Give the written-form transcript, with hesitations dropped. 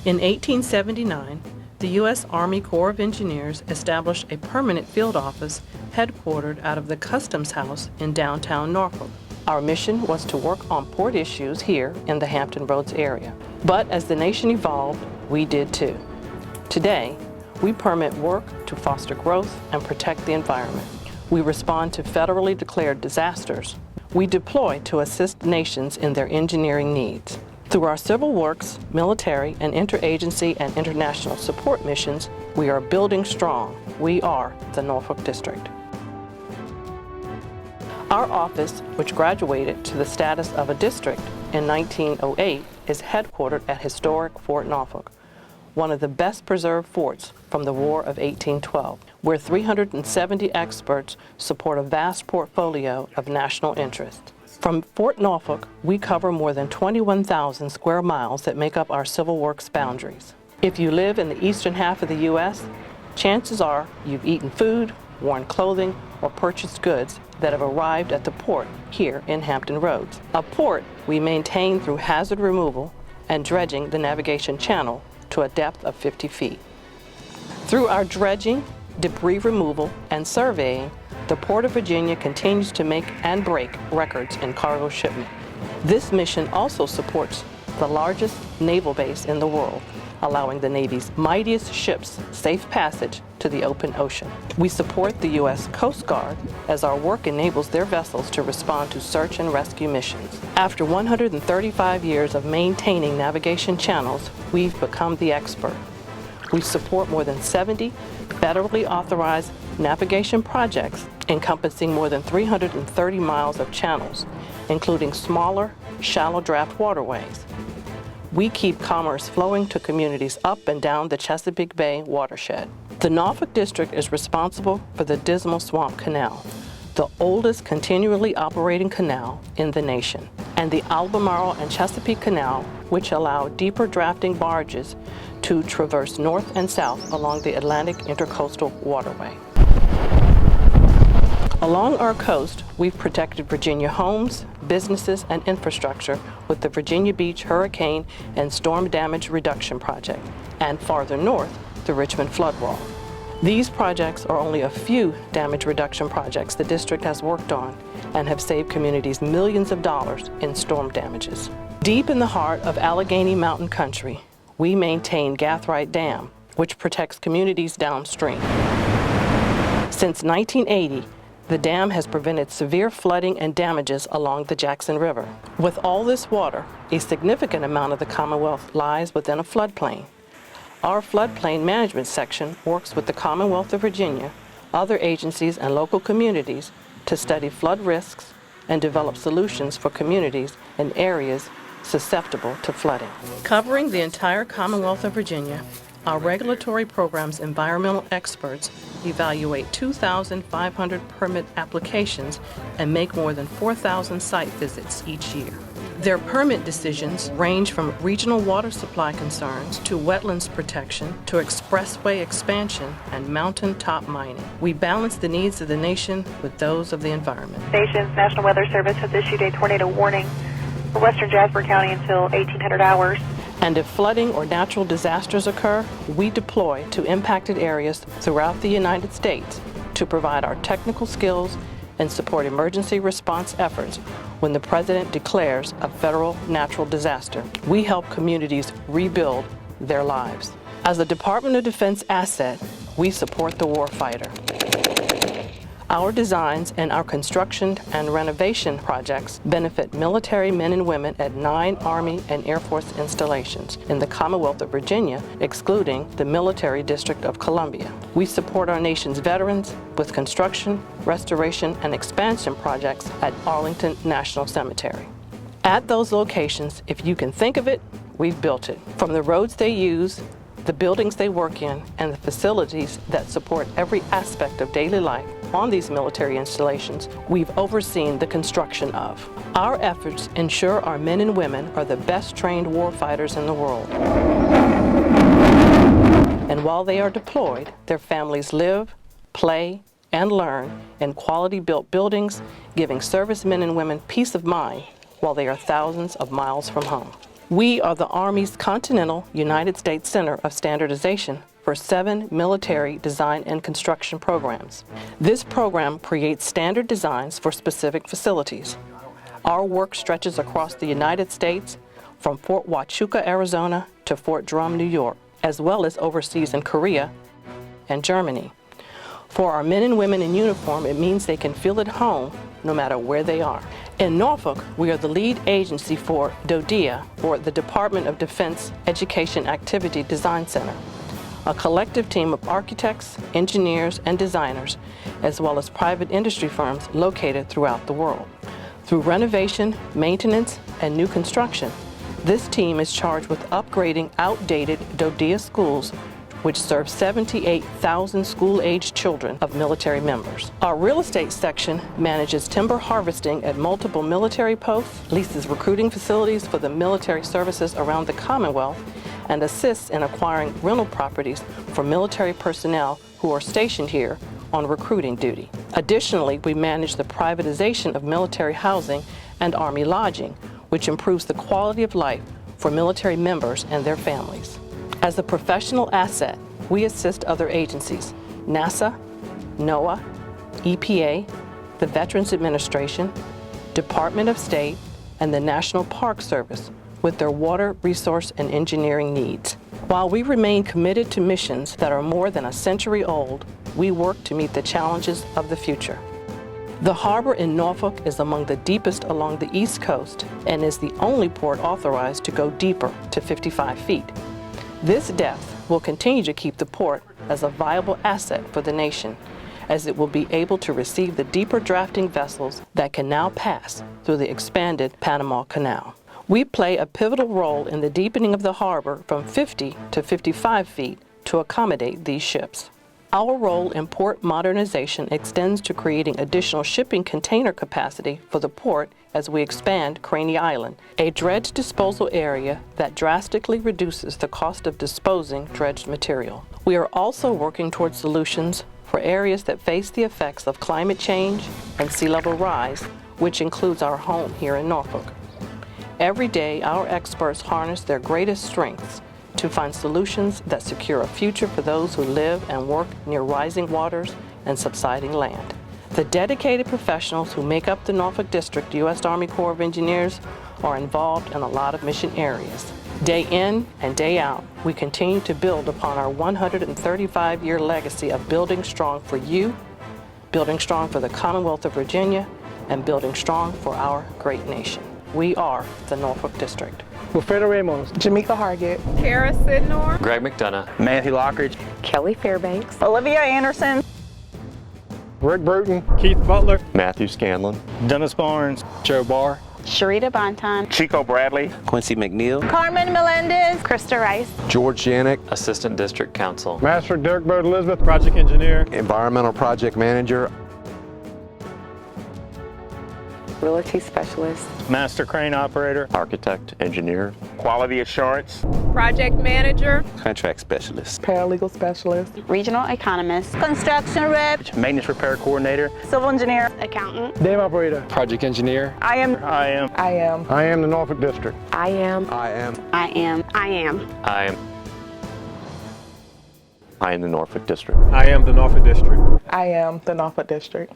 In 1879, the U.S. Army Corps of Engineers established a permanent field office headquartered out of the Customs House in downtown Norfolk. Our mission was to work on port issues here in the Hampton Roads area. But as the nation evolved, we did too. Today, we permit work to foster growth and protect the environment. We respond to federally declared disasters. We deploy to assist nations in their engineering needs. Through our civil works, military, and interagency and international support missions, we are building strong. We are the Norfolk District. Our office, which graduated to the status of a district in 1908, is headquartered at historic Fort Norfolk, one of the best preserved forts from the War of 1812, where 370 experts support a vast portfolio of national interest. From Fort Norfolk, we cover more than 21,000 square miles that make up our civil works boundaries. If you live in the eastern half of the U.S., chances are you've eaten food, worn clothing, or purchased goods that have arrived at the port here in Hampton Roads. A port we maintain through hazard removal and dredging the navigation channel to a depth of 50 feet. Through our dredging, debris removal, and surveying, the Port of Virginia continues to make and break records in cargo shipment. This mission also supports the largest naval base in the world, allowing the Navy's mightiest ships safe passage to the open ocean. We support the U.S. Coast Guard as our work enables their vessels to respond to search and rescue missions. After 135 years of maintaining navigation channels, we've become the expert. We support more than 70 federally authorized navigation projects encompassing more than 330 miles of channels, including smaller, shallow draft waterways. We keep commerce flowing to communities up and down the Chesapeake Bay watershed. The Norfolk District is responsible for the Dismal Swamp Canal, the oldest continually operating canal in the nation, and the Albemarle and Chesapeake Canal, which allow deeper drafting barges to traverse north and south along the Atlantic Intercoastal Waterway. Along our coast, we've protected Virginia homes, businesses, and infrastructure with the Virginia Beach Hurricane and Storm Damage Reduction Project, and farther north, the Richmond Flood Wall. These projects are only a few damage reduction projects the district has worked on and have saved communities millions of dollars in storm damages. Deep in the heart of Allegheny Mountain Country, we maintain Gathright Dam, which protects communities downstream. Since 1980, the dam has prevented severe flooding and damages along the Jackson River. With all this water, a significant amount of the Commonwealth lies within a floodplain. Our floodplain management section works with the Commonwealth of Virginia, other agencies, and local communities to study flood risks and develop solutions for communities in areas susceptible to flooding. Covering the entire Commonwealth of Virginia, our regulatory program's environmental experts evaluate 2,500 permit applications and make more than 4,000 site visits each year. Their permit decisions range from regional water supply concerns to wetlands protection to expressway expansion and mountaintop mining. We balance the needs of the nation with those of the environment. Stations, National Weather Service has issued a tornado warning for western Jasper County until 1800 hours. And if flooding or natural disasters occur, we deploy to impacted areas throughout the United States to provide our technical skills and support emergency response efforts when the President declares a federal natural disaster. We help communities rebuild their lives. As a Department of Defense asset, we support the warfighter. Our designs and our construction and renovation projects benefit military men and women at 9 Army and Air Force installations in the Commonwealth of Virginia, excluding the Military District of Columbia. We support our nation's veterans with construction, restoration, and expansion projects at Arlington National Cemetery. At those locations, if you can think of it, we've built it. From the roads they use, the buildings they work in, and the facilities that support every aspect of daily life on these military installations, we've overseen the construction of. Our efforts ensure our men and women are the best trained warfighters in the world. And while they are deployed, their families live, play, and learn in quality-built buildings, giving servicemen and women peace of mind while they are thousands of miles from home. We are the Army's Continental United States Center of Standardization for 7 military design and construction programs. This program creates standard designs for specific facilities. Our work stretches across the United States from Fort Huachuca, Arizona to Fort Drum, New York, as well as overseas in Korea and Germany. For our men and women in uniform, it means they can feel at home no matter where they are. In Norfolk, we are the lead agency for DODEA, or the Department of Defense Education Activity Design Center, a collective team of architects, engineers, and designers, as well as private industry firms located throughout the world. Through renovation, maintenance, and new construction, this team is charged with upgrading outdated DODEA schools, which serve 78,000 school-aged children of military members. Our real estate section manages timber harvesting at multiple military posts, leases recruiting facilities for the military services around the Commonwealth, and assists in acquiring rental properties for military personnel who are stationed here on recruiting duty. Additionally, we manage the privatization of military housing and Army lodging, which improves the quality of life for military members and their families. As a professional asset, we assist other agencies, NASA, NOAA, EPA, the Veterans Administration, Department of State, and the National Park Service with their water, resource, and engineering needs. While we remain committed to missions that are more than a century old, we work to meet the challenges of the future. The harbor in Norfolk is among the deepest along the East Coast and is the only port authorized to go deeper to 55 feet. This depth will continue to keep the port as a viable asset for the nation, as it will be able to receive the deeper drafting vessels that can now pass through the expanded Panama Canal. We play a pivotal role in the deepening of the harbor from 50 to 55 feet to accommodate these ships. Our role in port modernization extends to creating additional shipping container capacity for the port as we expand Craney Island, a dredge disposal area that drastically reduces the cost of disposing dredged material. We are also working towards solutions for areas that face the effects of climate change and sea level rise, which includes our home here in Norfolk. Every day, our experts harness their greatest strengths to find solutions that secure a future for those who live and work near rising waters and subsiding land. The dedicated professionals who make up the Norfolk District U.S. Army Corps of Engineers are involved in a lot of mission areas. Day in and day out, we continue to build upon our 135-year legacy of building strong for you, building strong for the Commonwealth of Virginia, and building strong for our great nation. We are the Norfolk District. Wilfredo Ramos, Jamaica Hargett, Kara Sidnor, Greg McDonough, Matthew Lockridge, Kelly Fairbanks, Olivia Anderson, Rick Bruton, Keith Butler, Matthew Scanlon, Dennis Barnes, Joe Barr, Sharita Bonton, Chico Bradley, Quincy McNeil, Carmen Melendez, Krista Rice, George Janik, Assistant District Counsel, Master Dirk Bode Elizabeth, Project Engineer, Environmental Project Manager, Realty Specialist, Master Crane Operator, Architect, Engineer, Quality Assurance, Project Manager, Contract Specialist, Paralegal Specialist, Regional Economist, Construction Rep, Maintenance Repair Coordinator, Civil Engineer. Accountant, Dam Operator. Project Engineer, I am I am the Norfolk District. I am I am the Norfolk District. I am the Norfolk District. I am the Norfolk District.